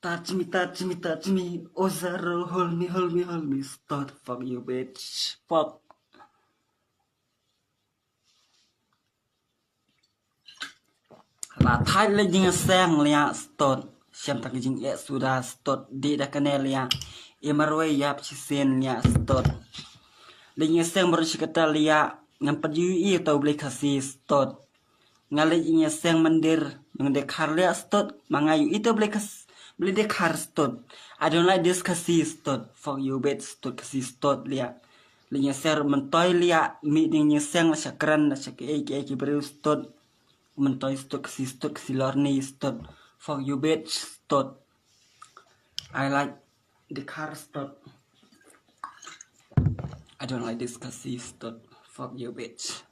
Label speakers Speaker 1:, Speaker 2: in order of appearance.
Speaker 1: Touch me, Ozaro, hold me, start, fuck you, bitch, fuck. La thai le jing sang lia start, siam tak jing sudah start di dah kenal lia, emarwe yap cisen lia start. Le jing sang baru kata lia, ngampat UI atau beli kasih start. Ngalai jing sang mandir, yang dekar lia start, mangayu itu beli dekar start. I don't like this kasih start, fuck you, bitch, start kasih start lia. Linya ser mentoy lia meeting nya sang sakran sak eki baru start mentoy stok si lorni start fuck you bitch start. I like the car start. I don't like this kasi start fuck you bitch.